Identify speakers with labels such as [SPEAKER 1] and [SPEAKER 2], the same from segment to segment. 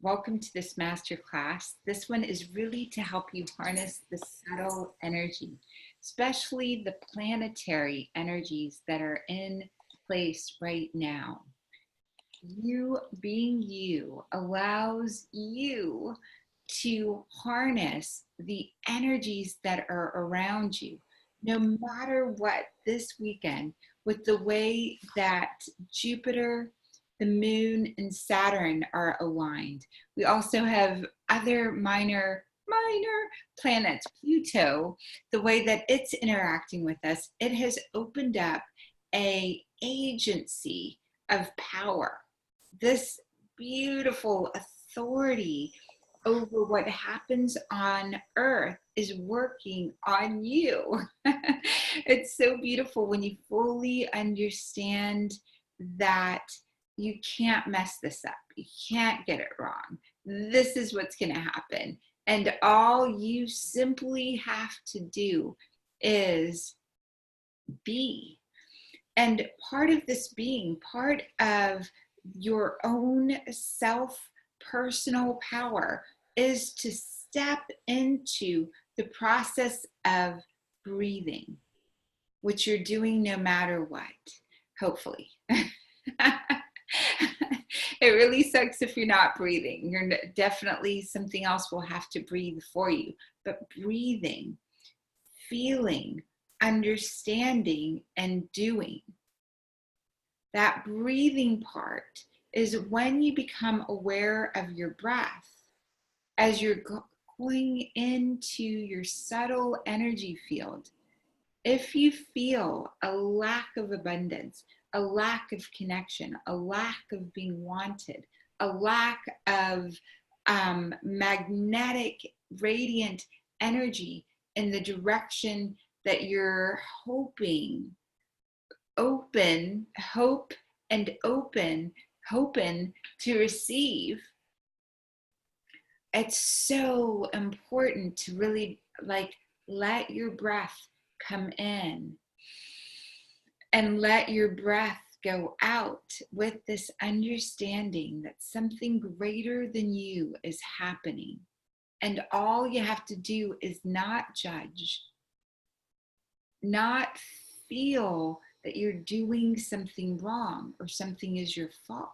[SPEAKER 1] Welcome to this masterclass. This one is really to help you harness the subtle energy, especially the planetary energies that are in place right now. You being you allows you to harness the energies that are around you, no matter what this weekend, with the way that Jupiter, the moon, and Saturn are aligned. We also have other minor planets. Pluto, the way that it's interacting with us, it has opened up a agency of power, this beautiful authority over what happens on earth is working on you. It's so beautiful when you fully understand that you can't mess this up. You can't get it wrong. This is what's going to happen. And all you simply have to do is be. And part of this being, part of your own self personal power is to step into the process of breathing, which you're doing no matter what, hopefully. It really sucks if you're not breathing. You're definitely, something else will have to breathe for you. But breathing, feeling, understanding, and doing. That breathing part is when you become aware of your breath as you're going into your subtle energy field. If you feel a lack of abundance, a lack of connection, a lack of being wanted, a lack of magnetic, radiant energy in the direction that you're hoping to receive, it's so important to really let your breath come in and let your breath go out with this understanding that something greater than you is happening. And all you have to do is not judge, not feel that you're doing something wrong or something is your fault,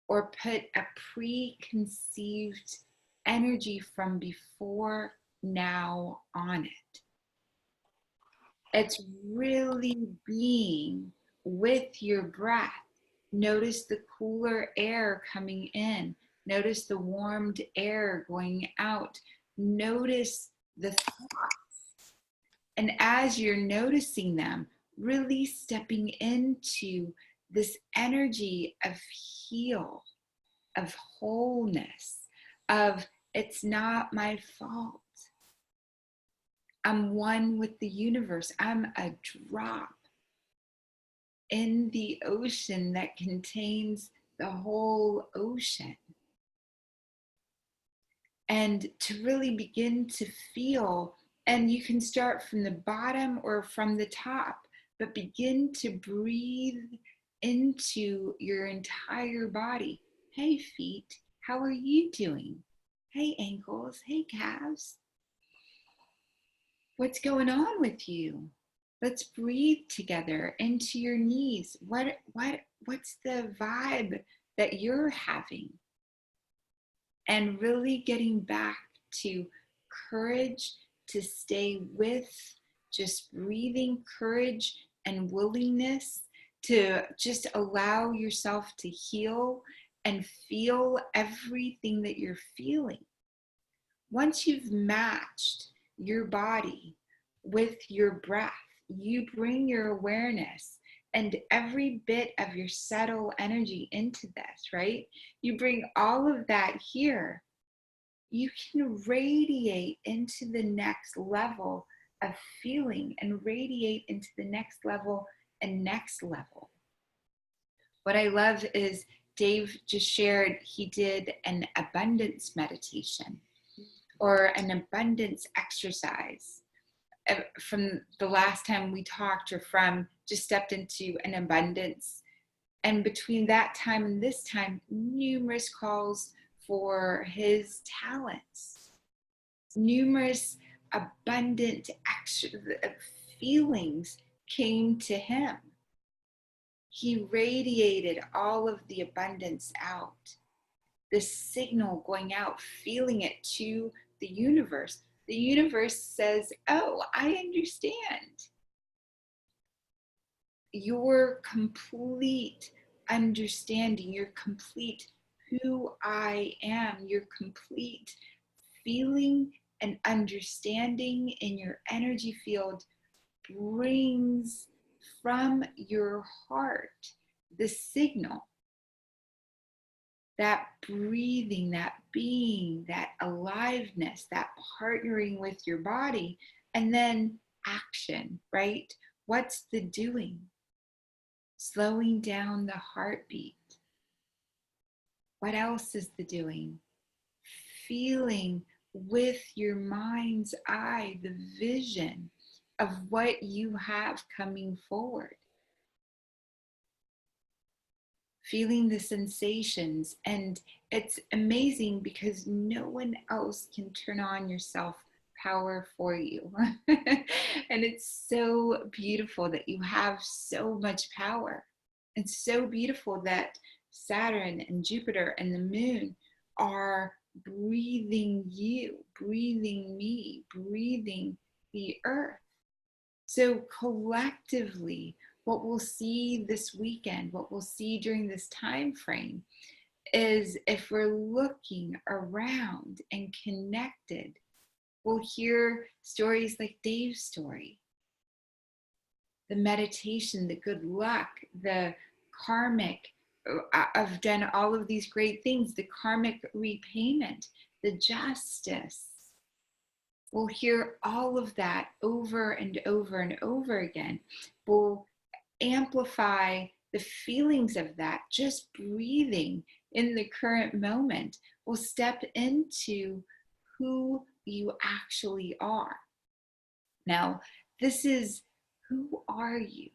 [SPEAKER 1] or put a preconceived energy from before now on it. It's really being with your breath. Notice the cooler air coming in. Notice the warmed air going out. Notice the thoughts. And as you're noticing them, really stepping into this energy of heal, of wholeness, of it's not my fault. I'm one with the universe. I'm a drop in the ocean that contains the whole ocean. And to really begin to feel, and you can start from the bottom or from the top, but begin to breathe into your entire body. Hey feet, how are you doing? Hey ankles, hey calves. What's going on with you? Let's breathe together into your knees. What's the vibe that you're having? And really getting back to courage to stay with just breathing, courage and willingness to just allow yourself to heal and feel everything that you're feeling. Once you've matched your body with your breath, you bring your awareness and every bit of your subtle energy into this, right? You bring all of that here. You can radiate into the next level of feeling and radiate into the next level and next level. What I love is Dave just shared he did an abundance meditation or an abundance exercise from the last time we talked, or from just stepped into an abundance. And between that time and this time, numerous calls for his talents. Numerous abundant feelings came to him. He radiated all of the abundance out. The signal going out, feeling it to the universe. The universe says, oh, I understand. Your complete understanding, your complete who I am, your complete feeling and understanding in your energy field brings from your heart the signal, that breathing, that being, that aliveness, that partnering with your body, and then action, right? What's the doing? Slowing down the heartbeat. What else is the doing? Feeling with your mind's eye the vision of what you have coming forward. Feeling the sensations. And it's amazing because no one else can turn on your self power for you. And it's so beautiful that you have so much power. It's so beautiful that Saturn and Jupiter and the moon are breathing you, breathing me, breathing the earth. So collectively, what we'll see this weekend, what we'll see during this time frame, is if we're looking around and connected, we'll hear stories like Dave's story, the meditation, the good luck, the karmic. I've done all of these great things, the karmic repayment, the justice. We'll hear all of that over and over and over again. We'll amplify the feelings of that, just breathing in the current moment. We'll step into who you actually are. Now, this is, who are you,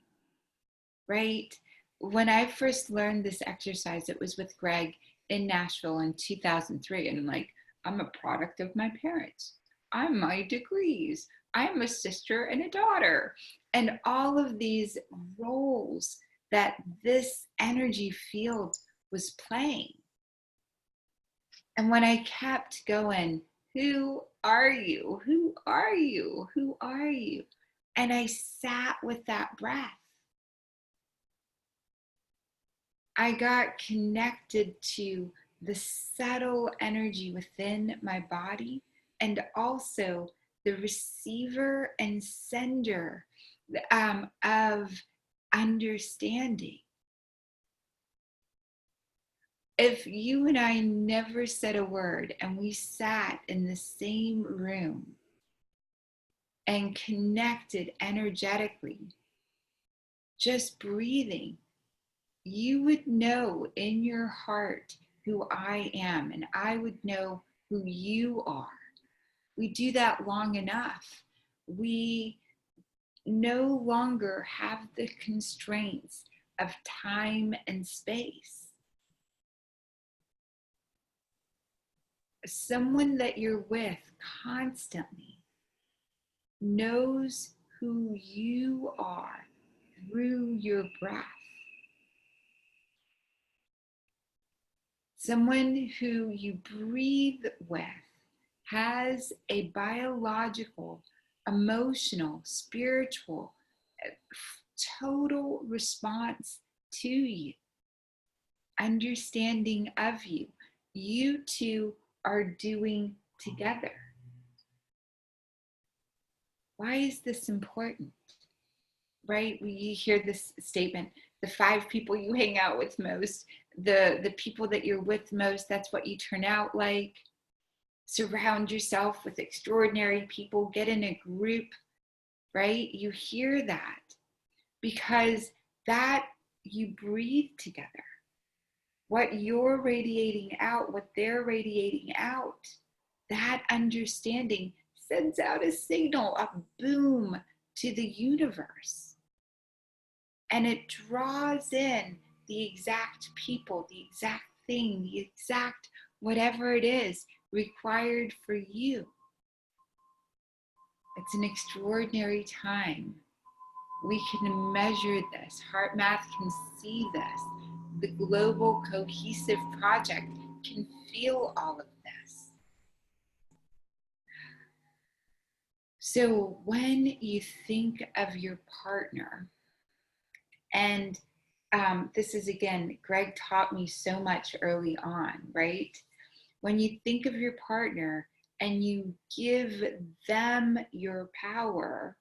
[SPEAKER 1] right? When I first learned this exercise, it was with Greg in Nashville in 2003. And I'm like, I'm a product of my parents. I'm my degrees. I'm a sister and a daughter. And all of these roles that this energy field was playing. And when I kept going, who are you? Who are you? Who are you? And I sat with that breath. I got connected to the subtle energy within my body, and also the receiver and sender of understanding. If you and I never said a word and we sat in the same room and connected energetically, just breathing, you would know in your heart who I am, and I would know who you are. We do that long enough. We no longer have the constraints of time and space. Someone that you're with constantly knows who you are through your breath. Someone who you breathe with has a biological, emotional, spiritual, total response to you, understanding of you. You two are doing together. Why is this important? Right? You hear this statement, the 5 people you hang out with most, the people that you're with most, that's what you turn out like. Surround yourself with extraordinary people, get in a group, right? You hear that because that you breathe together. What you're radiating out, what they're radiating out, that understanding sends out a signal, a boom to the universe. And it draws in the exact people, the exact thing, the exact whatever it is required for you. It's an extraordinary time. We can measure this. Heart Math can see this. The global cohesive project can feel all of this. So when you think of your partner, and this is again, Greg taught me so much early on, right? When you think of your partner and you give them your power,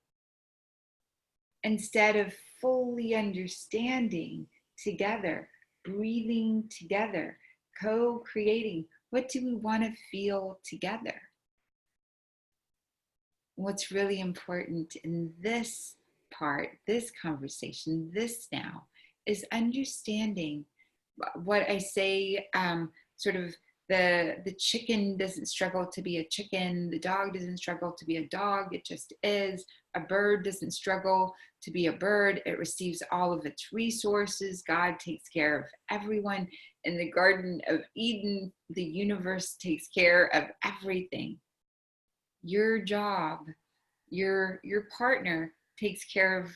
[SPEAKER 1] instead of fully understanding together, breathing together, co-creating, what do we want to feel together? What's really important in this part, this conversation, this now, is understanding what I say, sort of the chicken doesn't struggle to be a chicken, the dog doesn't struggle to be a dog, it just is. A bird doesn't struggle to be a bird, it receives all of its resources. God takes care of everyone. In the Garden of Eden, the universe takes care of everything. Your job, your partner takes care of,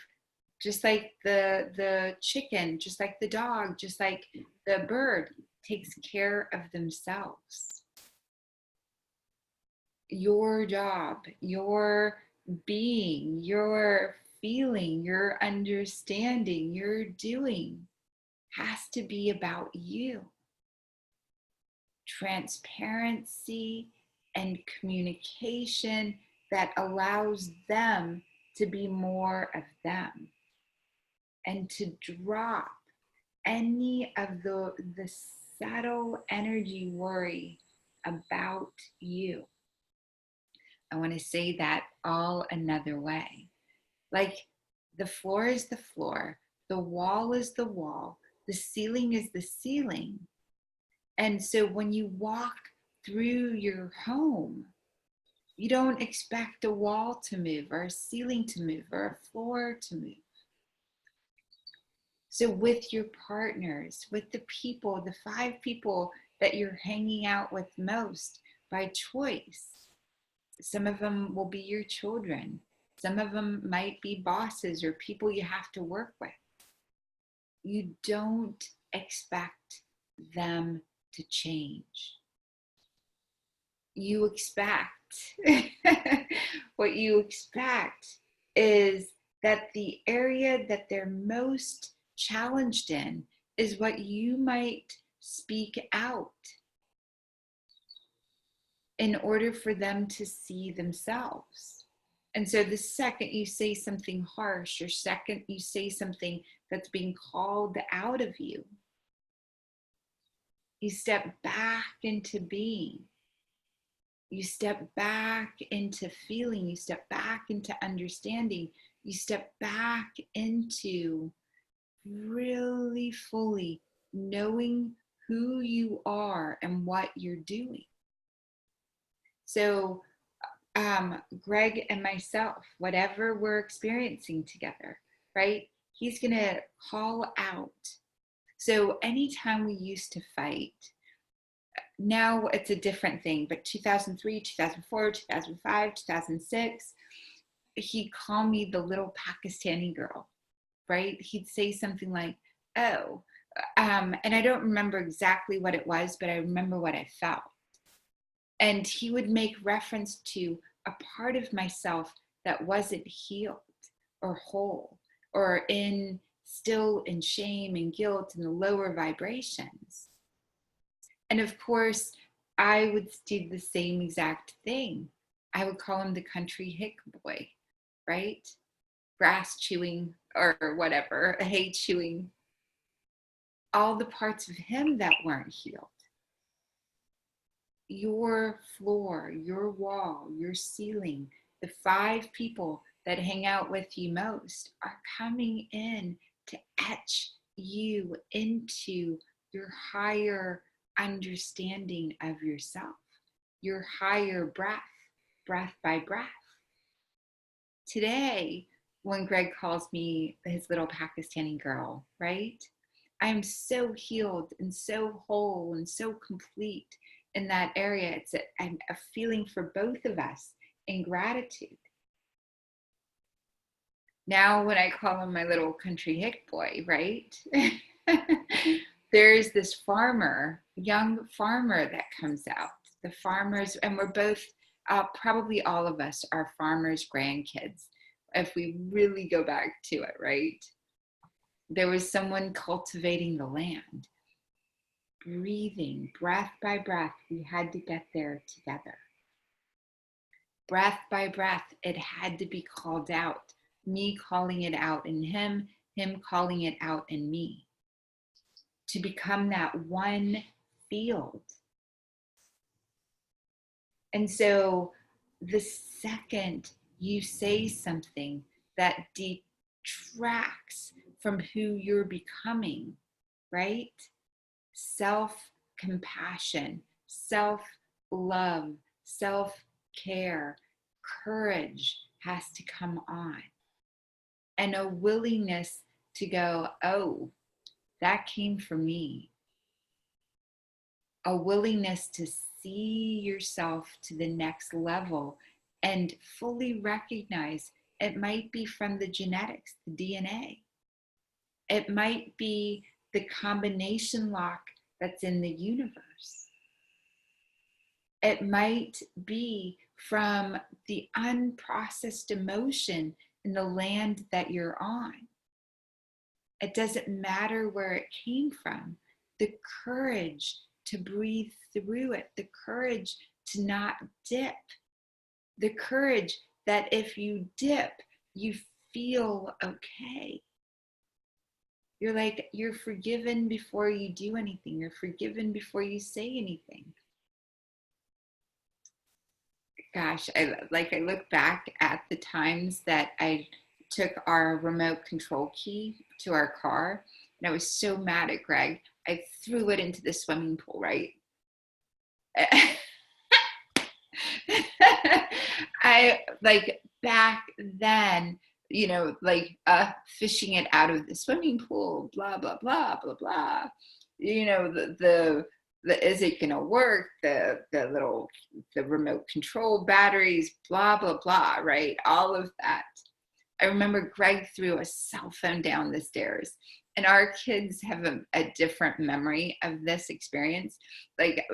[SPEAKER 1] just like the chicken, just like the dog, just like the bird, takes care of themselves. Your job, your being, your feeling, your understanding, your doing has to be about you. Transparency and communication that allows them to be more of them, and to drop any of the subtle energy worry about you. I want to say that all another way. Like, the floor is the floor, the wall is the wall, the ceiling is the ceiling. And so when you walk through your home, you don't expect a wall to move or a ceiling to move or a floor to move. So with your partners, with the people, the 5 people that you're hanging out with most by choice, some of them will be your children. Some of them might be bosses or people you have to work with. You don't expect them to change. You expect, what you expect is that the area that they're most challenged in is what you might speak out in order for them to see themselves. And so the second you say something harsh, or second you say something that's being called out of you, you step back into being. You step back into feeling. You step back into understanding. You step back into really fully knowing who you are and what you're doing. So Greg and myself, whatever we're experiencing together, right? He's going to call out. So anytime we used to fight, now it's a different thing, but 2003, 2004, 2005, 2006, he'd call me the little Pakistani girl, right? He'd say something like, oh, and I don't remember exactly what it was, but I remember what I felt. And he would make reference to a part of myself that wasn't healed or whole, or still in shame and guilt and the lower vibrations. And of course, I would do the same exact thing. I would call him the country hick boy, right? Grass chewing or whatever, hay chewing. All the parts of him that weren't healed. Your floor, your wall, your ceiling, the 5 people that hang out with you most are coming in to etch you into your higher understanding of yourself, your higher breath, breath by breath. Today, when Greg calls me his little Pakistani girl, right? I'm so healed and so whole and so complete in that area. It's a feeling for both of us in gratitude. Now, when I call him my little country hick boy, right? There's this farmer, young farmer that comes out. The farmers, and we're both, probably all of us are farmers' grandkids, if we really go back to it, right? There was someone cultivating the land, breathing, breath by breath. We had to get there together. Breath by breath, it had to be called out. Me calling it out in him, him calling it out in me. To become that one field. And so the second you say something that detracts from who you're becoming, right? Self-compassion, self-love, self-care, courage has to come on. And a willingness to go, oh, that came from me. A willingness to see yourself to the next level and fully recognize it might be from the genetics, the DNA. It might be the combination lock that's in the universe. It might be from the unprocessed emotion in the land that you're on. It doesn't matter where it came from. The courage to breathe through it, the courage to not dip, the courage that if you dip, you feel okay. You're like, you're forgiven before you do anything. You're forgiven before you say anything. Gosh, I look back at the times that I took our remote control key to our car, and I was so mad at Greg. I threw it into the swimming pool, right? I back then, fishing it out of the swimming pool, blah, blah, blah, blah, blah. The is it gonna work? The remote control batteries, blah, blah, blah, right? All of that. I remember Greg threw a cell phone down the stairs, and our kids have a different memory of this experience.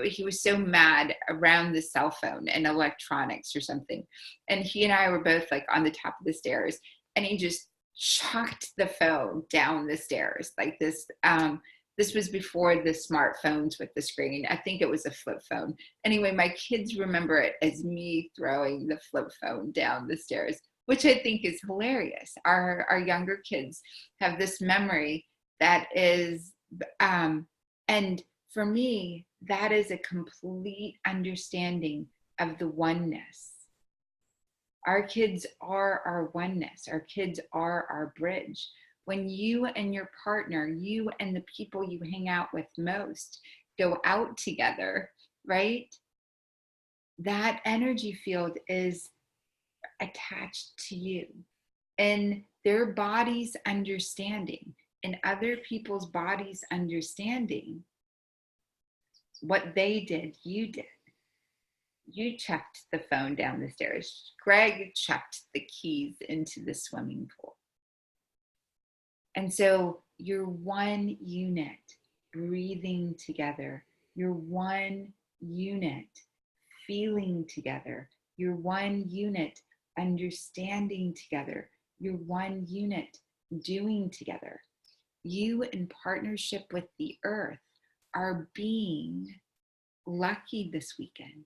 [SPEAKER 1] He was so mad around the cell phone and electronics or something. And he and I were both on the top of the stairs, and he just chucked the phone down the stairs like this. This was before the smartphones with the screen. I think it was a flip phone. Anyway, my kids remember it as me throwing the flip phone down the stairs, which I think is hilarious. Our younger kids have this memory that is, and for me, that is a complete understanding of the oneness. Our kids are our oneness. Our kids are our bridge. When you and your partner, you and the people you hang out with most go out together, right? That energy field is attached to you, and their body's understanding and other people's bodies understanding what they did, you did. You chucked the phone down the stairs. Greg chucked the keys into the swimming pool. And so you're one unit breathing together. You're one unit feeling together. You're one unit understanding together. You're one unit doing together. You in partnership with the earth are being lucky this weekend.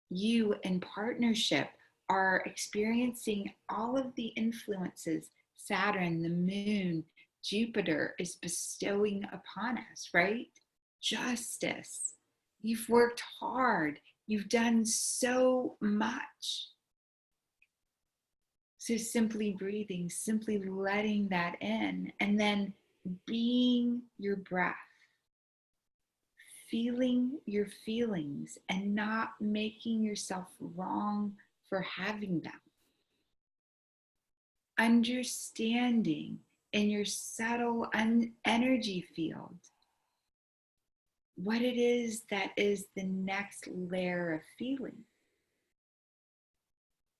[SPEAKER 1] You in partnership are experiencing all of the influences Saturn, the moon, Jupiter is bestowing upon us, right? Justice. You've worked hard. You've done so much. So simply breathing, simply letting that in, and then being your breath, feeling your feelings and not making yourself wrong for having them. Understanding in your subtle energy field what it is that is the next layer of feeling.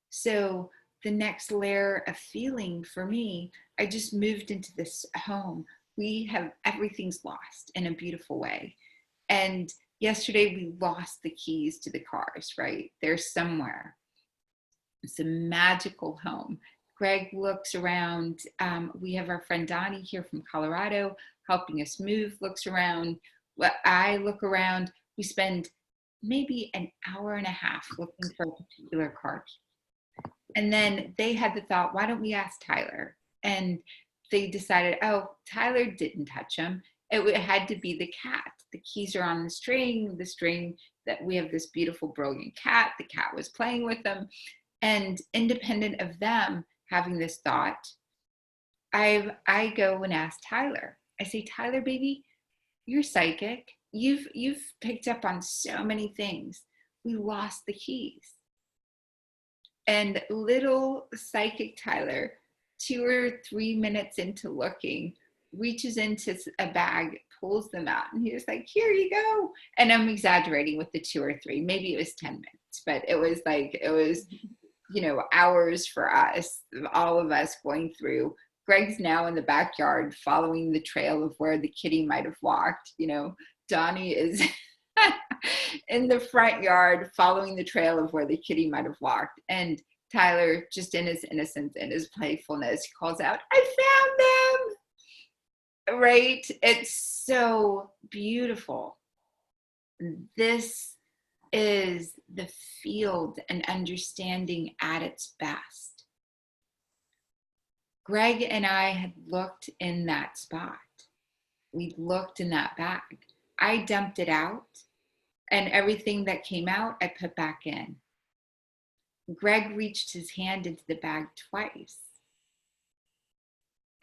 [SPEAKER 1] So the next layer of feeling for me, I just moved into this home. We have, everything's lost in a beautiful way. And yesterday we lost the keys to the cars, right? They're somewhere. It's a magical home. Greg looks around. We have our friend Donnie here from Colorado helping us move, looks around. I look around. We spend maybe an hour and a half looking for a particular car. And then they had the thought, why don't we ask Tyler? And they decided, oh, Tyler didn't touch them. It had to be the cat. The keys are on the string that we have this beautiful, brilliant cat. The cat was playing with them. And independent of them having this thought, I go and ask Tyler. I say, Tyler, baby, you're psychic. You've picked up on so many things. We lost the keys. And little psychic Tyler, 2 or 3 minutes into looking, reaches into a bag, pulls them out, and he was like, here you go. And I'm exaggerating with the 2 or 3, maybe it was 10 minutes, but it was hours for us, all of us going through. Greg's now in the backyard following the trail of where the kitty might have walked. Donnie is in the front yard following the trail of where the kitty might have walked. And Tyler, just in his innocence and his playfulness, calls out, I found them! Right? It's so beautiful. This is the field and understanding at its best. Greg and I had looked in that spot. We looked in that bag. I dumped it out, and everything that came out, I put back in. Greg reached his hand into the bag twice.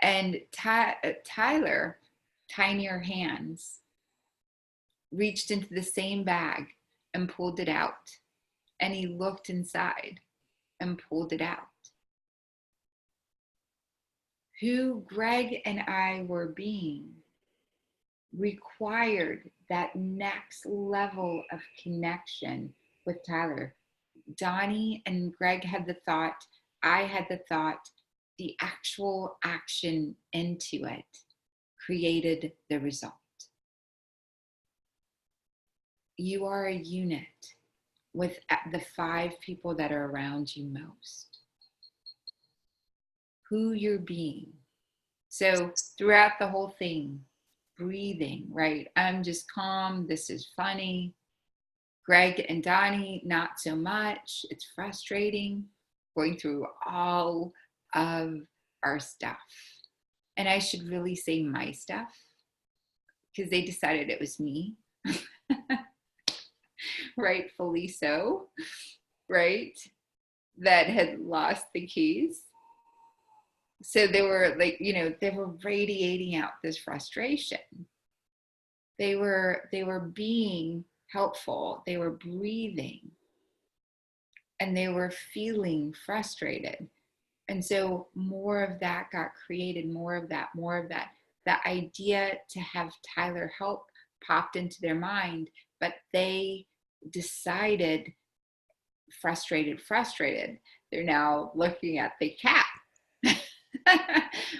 [SPEAKER 1] And Tyler, tinier hands, reached into the same bag and pulled it out. And he looked inside and pulled it out. Who Greg and I were being required that next level of connection with Tyler. Donnie and Greg had the thought, I had the thought, the actual action into it created the result. You are a unit with the 5 people that are around you most. Who you're being. So throughout the whole thing, breathing, right? I'm just calm. This is funny. Greg and Donnie, not so much. It's frustrating going through all of our stuff. And I should really say my stuff because they decided it was me. Rightfully so, right? That had lost the keys. So they were like, they were radiating out this frustration. They were being helpful. They were breathing. And they were feeling frustrated. And so more of that got created, more of that. The idea to have Tyler help popped into their mind, but they decided frustrated. They're now looking at the cat.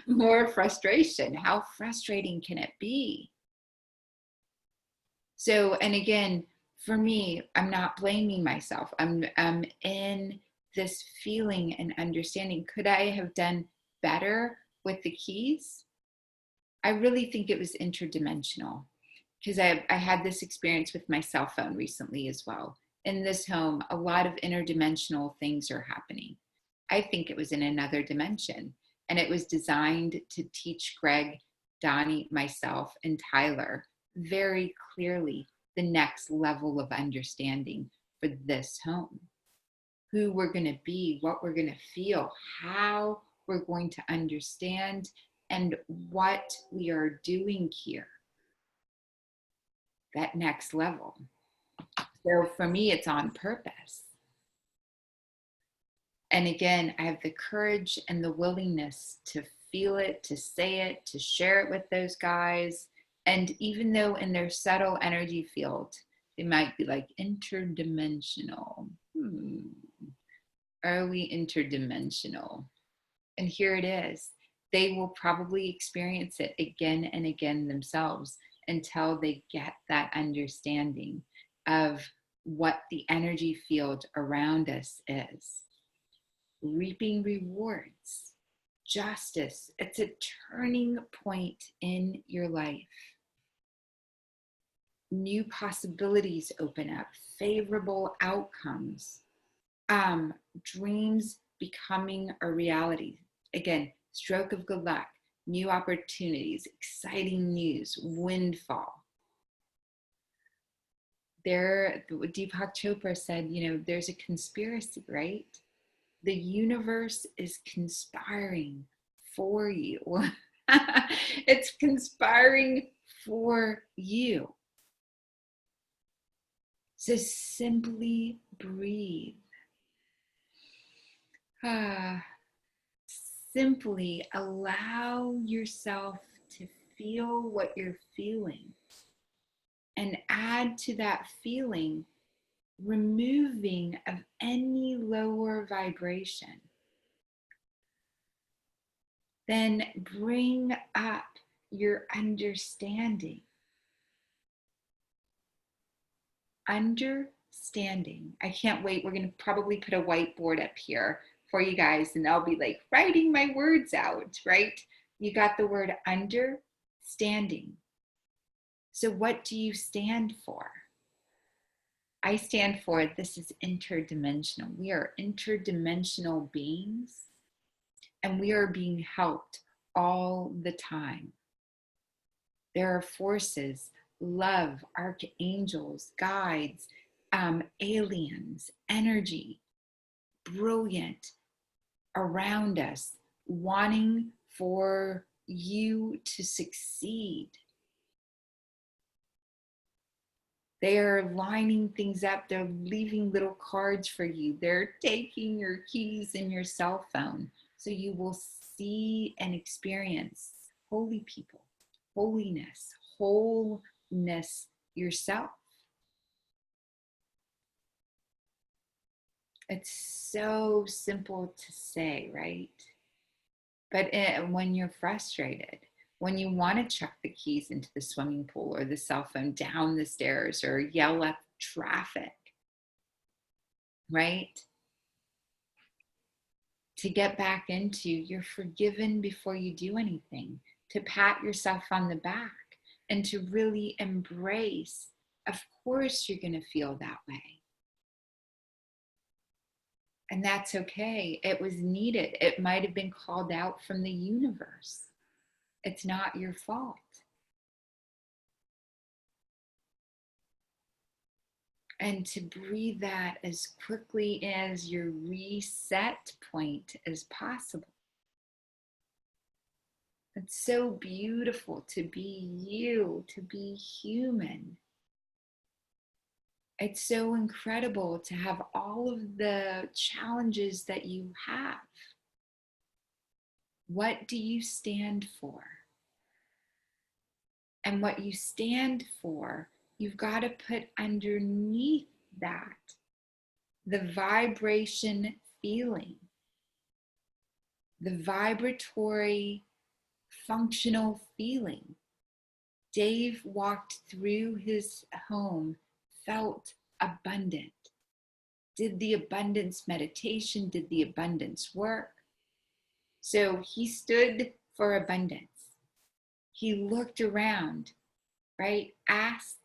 [SPEAKER 1] More frustration. How frustrating can it be? So, and again, for me, I'm not blaming myself. I'm in this feeling and understanding. Could I have done better with the keys? I really think it was interdimensional because I had this experience with my cell phone recently as well. In this home, a lot of interdimensional things are happening. I think it was in another dimension. And it was designed to teach Greg, Donnie, myself, and Tyler very clearly the next level of understanding for this home. Who we're going to be, what we're going to feel, how we're going to understand, and what we are doing here. That next level. So for me, it's on purpose. And again, I have the courage and the willingness to feel it, to say it, to share it with those guys. And even though in their subtle energy field, they might be like interdimensional. Are we interdimensional? And here it is. They will probably experience it again and again themselves until they get that understanding of what the energy field around us is. Reaping rewards, justice. It's a turning point in your life. New possibilities open up, favorable outcomes, dreams becoming a reality. Again, stroke of good luck, new opportunities, exciting news, windfall. There, Deepak Chopra said, there's a conspiracy, right? The universe is conspiring for you. It's conspiring for you. So simply breathe. Simply allow yourself to feel what you're feeling and add to that feeling removing of any lower vibration. Then bring up your understanding. Understanding. I can't wait. We're going to probably put a whiteboard up here for you guys, and I'll be like writing my words out, right? You got the word understanding. So what do you stand for? I stand for this is interdimensional. We are interdimensional beings, and we are being helped all the time. There are forces, love, archangels, guides, aliens, energy, brilliant around us, wanting for you to succeed. They are lining things up. They're leaving little cards for you. They're taking your keys and your cell phone so you will see and experience holy people, holiness, wholeness yourself. It's so simple to say, right? But when you're frustrated, when you want to chuck the keys into the swimming pool or the cell phone down the stairs or yell at traffic, right? To get back into you're forgiven before you do anything, to pat yourself on the back and to really embrace, of course you're going to feel that way. And that's okay. It was needed. It might have been called out from the universe. It's not your fault. And to breathe that as quickly as your reset point as possible. It's so beautiful to be you, to be human. It's so incredible to have all of the challenges that you have. What do you stand for? And what you stand for, you've got to put underneath that the vibration feeling, the vibratory functional feeling. Dave walked through his home, felt abundant, did the abundance meditation, did the abundance work. So he stood for abundance. He looked around, right? Asked,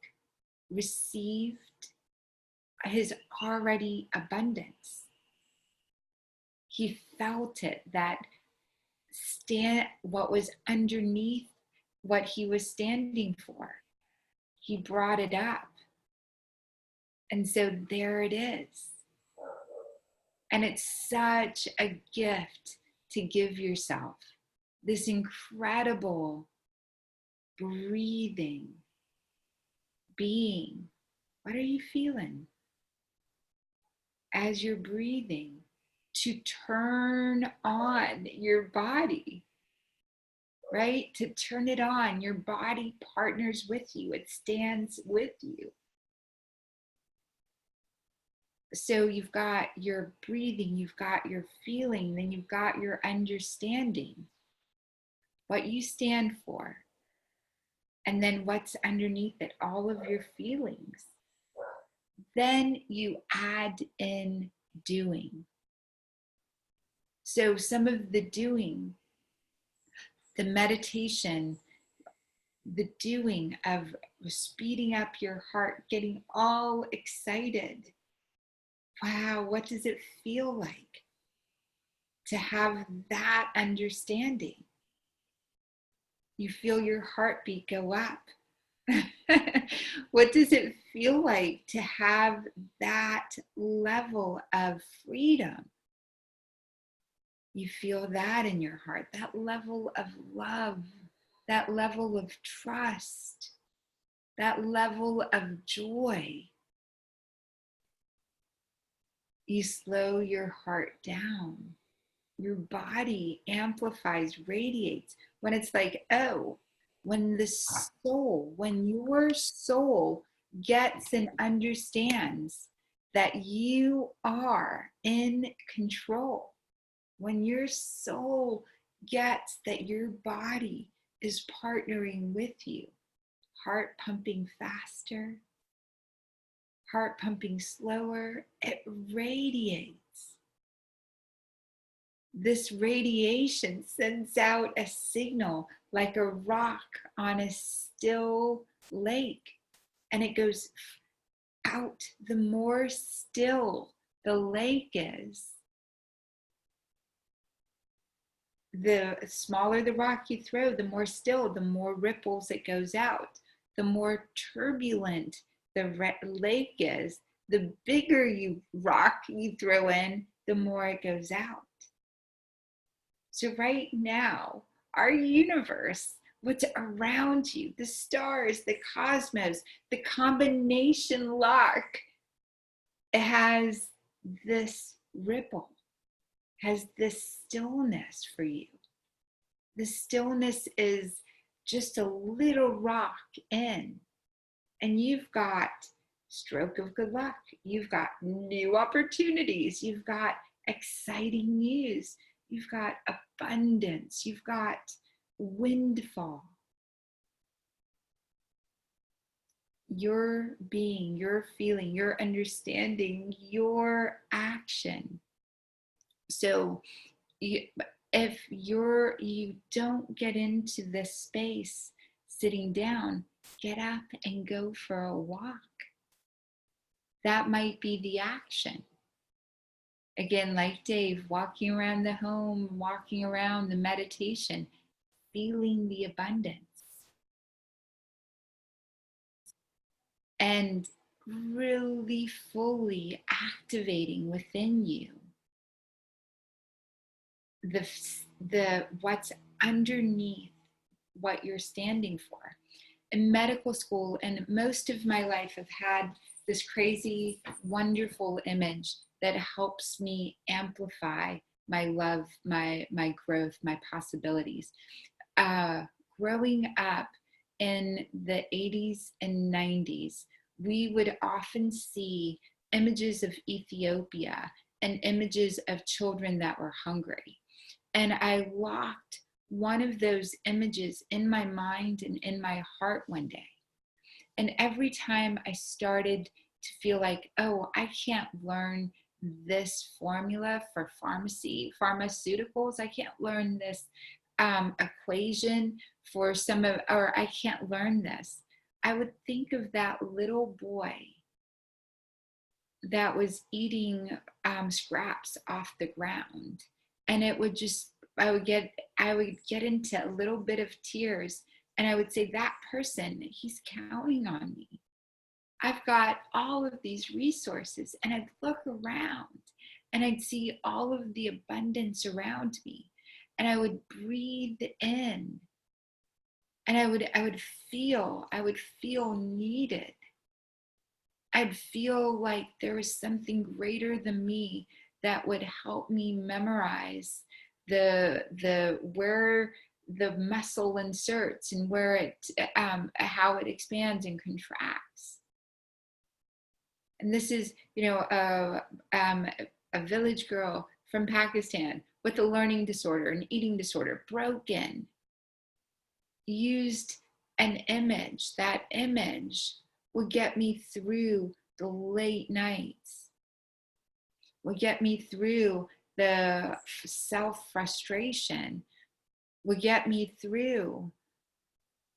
[SPEAKER 1] received his already abundance. He felt it, that what was underneath what he was standing for. He brought it up. And so there it is. And it's such a gift to give yourself this incredible breathing, being. What are you feeling as you're breathing? To turn on your body. right? To turn it on. Your body partners with you, it stands with you. So you've got your breathing, you've got your feeling, then you've got your understanding, what you stand for, and then what's underneath it, all of your feelings. Then you add in doing. So some of the doing, the meditation, the doing of speeding up your heart, getting all excited. Wow, what does it feel like to have that understanding? You feel your heartbeat go up. What does it feel like to have that level of freedom? You feel that in your heart, that level of love, that level of trust, that level of joy. You slow your heart down. Your body amplifies, radiates. When it's like, oh, when your soul gets and understands that you are in control, when your soul gets that your body is partnering with you, heart pumping faster, heart pumping slower, it radiates. This radiation sends out a signal like a rock on a still lake, and it goes out. The more still the lake is, the smaller the rock you throw, the more still, the more ripples it goes out. The more turbulent the lake is, the bigger rock you throw in, the more it goes out. So right now, our universe, what's around you, the stars, the cosmos, the combination lock, it has this ripple, has this stillness for you. The stillness is just a little rock in, and you've got stroke of good luck. You've got new opportunities. You've got exciting news. You've got abundance. You've got windfall. Your being, your feeling, your understanding, your action. So if you don't get into this space sitting down, get up and go for a walk. That might be the action. Again, like Dave, walking around the home, walking around the meditation, feeling the abundance. And really fully activating within you the what's underneath what you're standing for. In medical school and most of my life, I've had this crazy, wonderful image that helps me amplify my love, my growth, my possibilities. Growing up in the 80s and 90s, we would often see images of Ethiopia and images of children that were hungry. And I locked one of those images in my mind and in my heart one day. And every time I started to feel like, oh, I can't learn this formula for pharmaceuticals, I can't learn this equation for or I can't learn this, I would think of that little boy that was eating scraps off the ground. And it would just, I would get into a little bit of tears, and I would say, that person, he's counting on me. I've got all of these resources, and I'd look around and I'd see all of the abundance around me, and I would breathe in, and I would feel needed. I'd feel like there was something greater than me that would help me memorize the where the muscle inserts and where it, how it expands and contracts. And this is, a village girl from Pakistan with a learning disorder, an eating disorder, broken, used an image. That image would get me through the late nights, would get me through the self-frustration, would get me through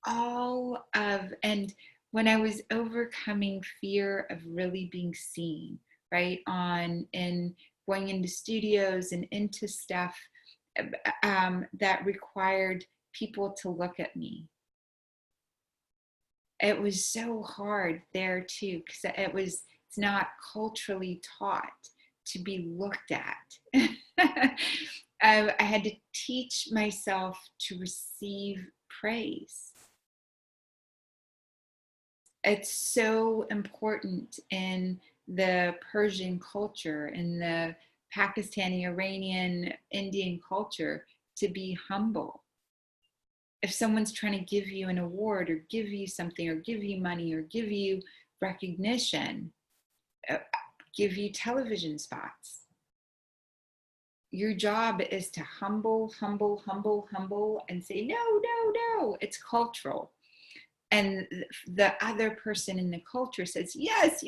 [SPEAKER 1] all of, and when I was overcoming fear of really being seen, right, and going into studios and into stuff that required people to look at me. It was so hard there too, because it's not culturally taught to be looked at. I had to teach myself to receive praise. It's so important in the Persian culture, in the Pakistani, Iranian, Indian culture, to be humble. If someone's trying to give you an award or give you something or give you money or give you recognition, give you television spots, your job is to humble, and say, no, it's cultural. And the other person in the culture says, yes,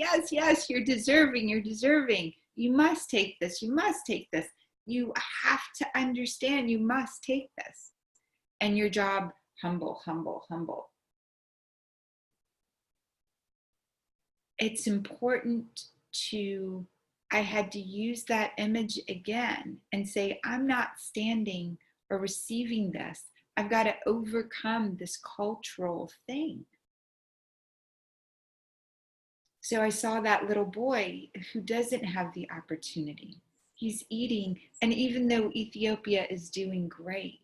[SPEAKER 1] you're deserving. You must take this. You have to understand, you must take this. And your job, humble. It's important I had to use that image again and say, I'm not standing or receiving this. I've got to overcome this cultural thing. So I saw that little boy who doesn't have the opportunity. He's eating, and even though Ethiopia is doing great,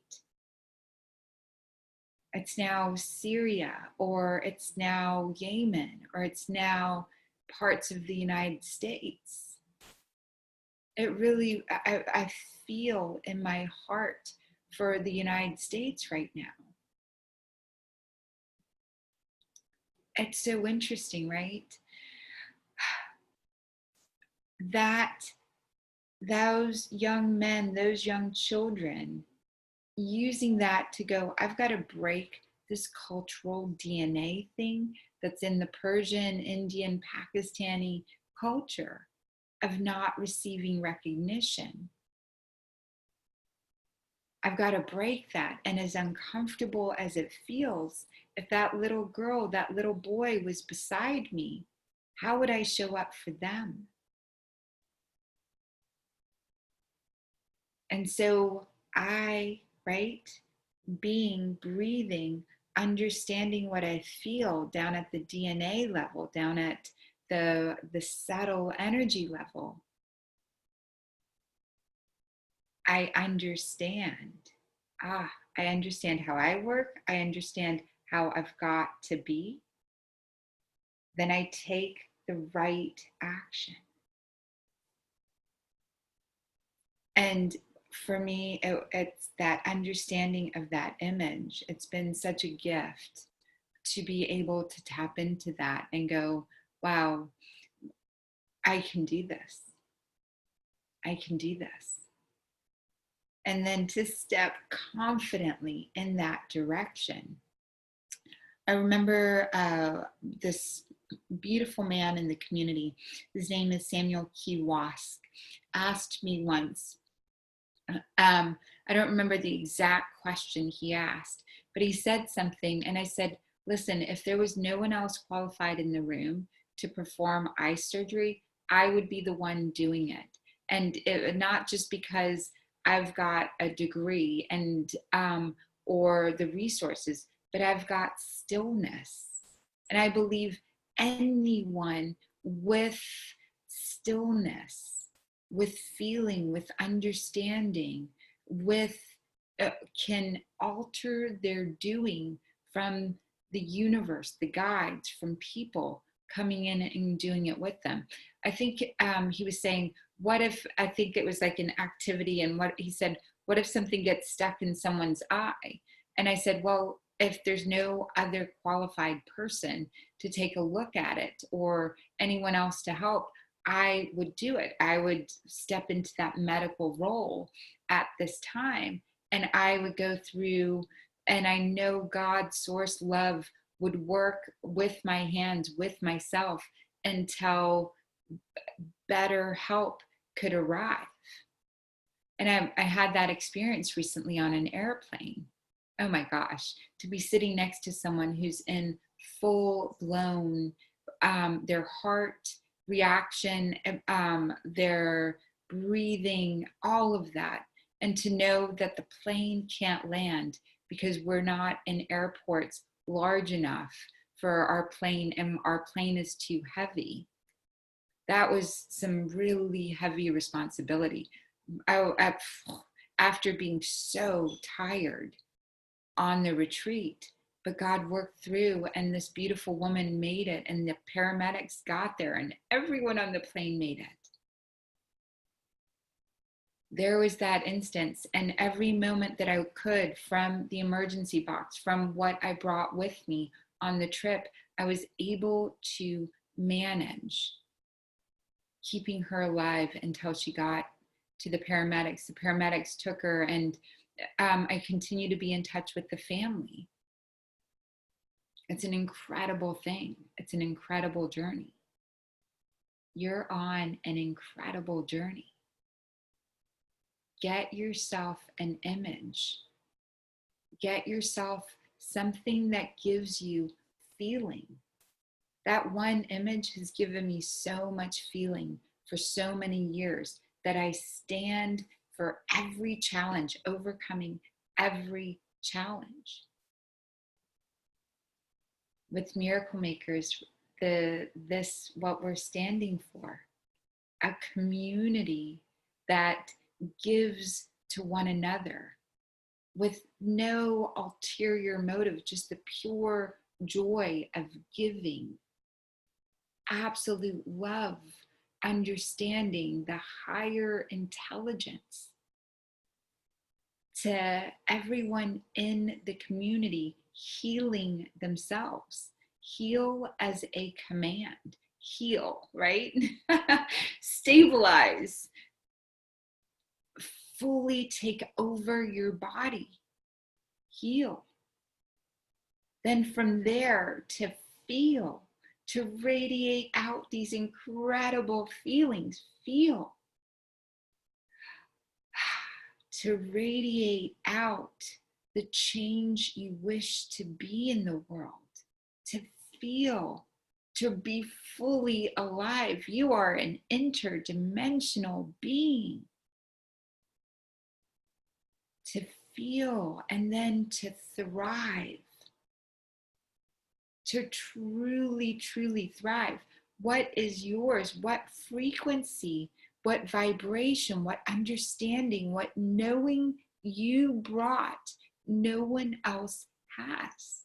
[SPEAKER 1] it's now Syria, or it's now Yemen, or it's now parts of the United States. It really, I feel in my heart for the United States right now. It's so interesting, right? That those young men, those young children, using that to go, I've got to break this cultural DNA thing that's in the Persian, Indian, Pakistani culture of not receiving recognition. I've got to break that. And as uncomfortable as it feels, if that little girl, that little boy was beside me, how would I show up for them? And so being, breathing, understanding what I feel down at the DNA level, down at the subtle energy level, I understand. I understand how I work. I understand how I've got to be. Then I take the right action. And for me, it's that understanding of that image. It's been such a gift to be able to tap into that and go, wow, I can do this. I can do this. And then to step confidently in that direction. I remember this beautiful man in the community, his name is Samuel Kiwask, asked me once, I don't remember the exact question he asked, but he said something, and I said, listen, if there was no one else qualified in the room to perform eye surgery, I would be the one doing it. And not just because I've got a degree and or the resources, but I've got stillness. And I believe anyone with stillness, with feeling, with understanding, with can alter their doing from the universe, the guides, from people coming in and doing it with them. I think he was saying, what if, I think it was like an activity, and what he said, what if something gets stuck in someone's eye? And I said, well, if there's no other qualified person to take a look at it or anyone else to help, I would do it. I would step into that medical role at this time, and I would go through, and I know God, source, love would work with my hands, with myself, until better help could arrive. And I had that experience recently on an airplane. Oh my gosh, to be sitting next to someone who's in full blown, their heart reaction, their breathing, all of that. And to know that the plane can't land because we're not in airports large enough for our plane, and our plane is too heavy. That was some really heavy responsibility. After being so tired on the retreat, but God worked through, and this beautiful woman made it, and the paramedics got there, and everyone on the plane made it. There was that instance, and every moment that I could, from the emergency box, from what I brought with me on the trip, I was able to manage keeping her alive until she got to the paramedics. The paramedics took her, and I continue to be in touch with the family. It's an incredible thing. It's an incredible journey. You're on an incredible journey. Get yourself an image. Get yourself something that gives you feeling. That one image has given me so much feeling for so many years that I stand for every challenge, overcoming every challenge. With Miracle Makers, what we're standing for, a community that gives to one another with no ulterior motive, just the pure joy of giving, absolute love, understanding, the higher intelligence. To everyone in the community healing themselves. Heal as a command. Heal, right? Stabilize. Fully take over your body. Heal. Then from there, to feel, to radiate out these incredible feelings. Feel. To radiate out the change you wish to be in the world. To feel, to be fully alive. You are an interdimensional being. To feel, and then to thrive. To truly, truly thrive. What is yours? What frequency, what vibration, what understanding, what knowing you brought, no one else has.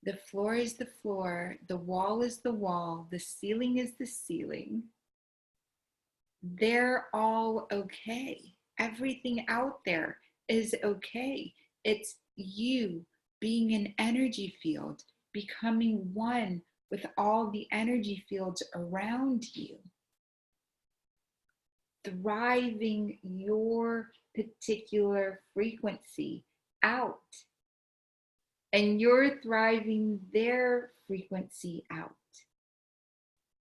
[SPEAKER 1] The floor is the floor, the wall is the wall, the ceiling is the ceiling. They're all okay. Everything out there is okay. It's you being an energy field, becoming one with all the energy fields around you. Thriving your particular frequency out. And you're thriving their frequency out.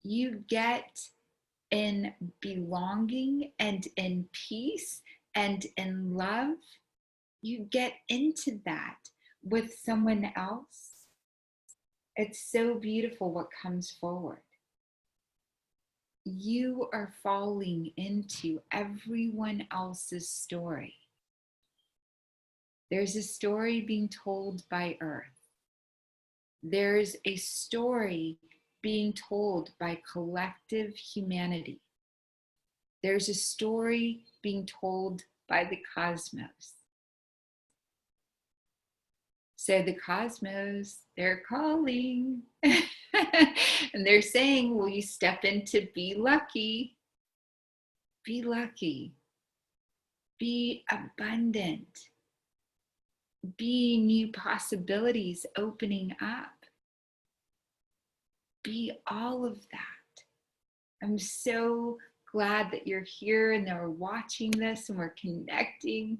[SPEAKER 1] You get in belonging and in peace and in love. You get into that with someone else. It's so beautiful what comes forward. You are falling into everyone else's story. There's a story being told by Earth. There's a story being told by collective humanity. There's a story being told by the cosmos. So the cosmos, they're calling. And they're saying, will you step into be lucky? Be lucky. Be abundant. Be new possibilities opening up. Be all of that. I'm so glad that you're here and that we're watching this and we're connecting.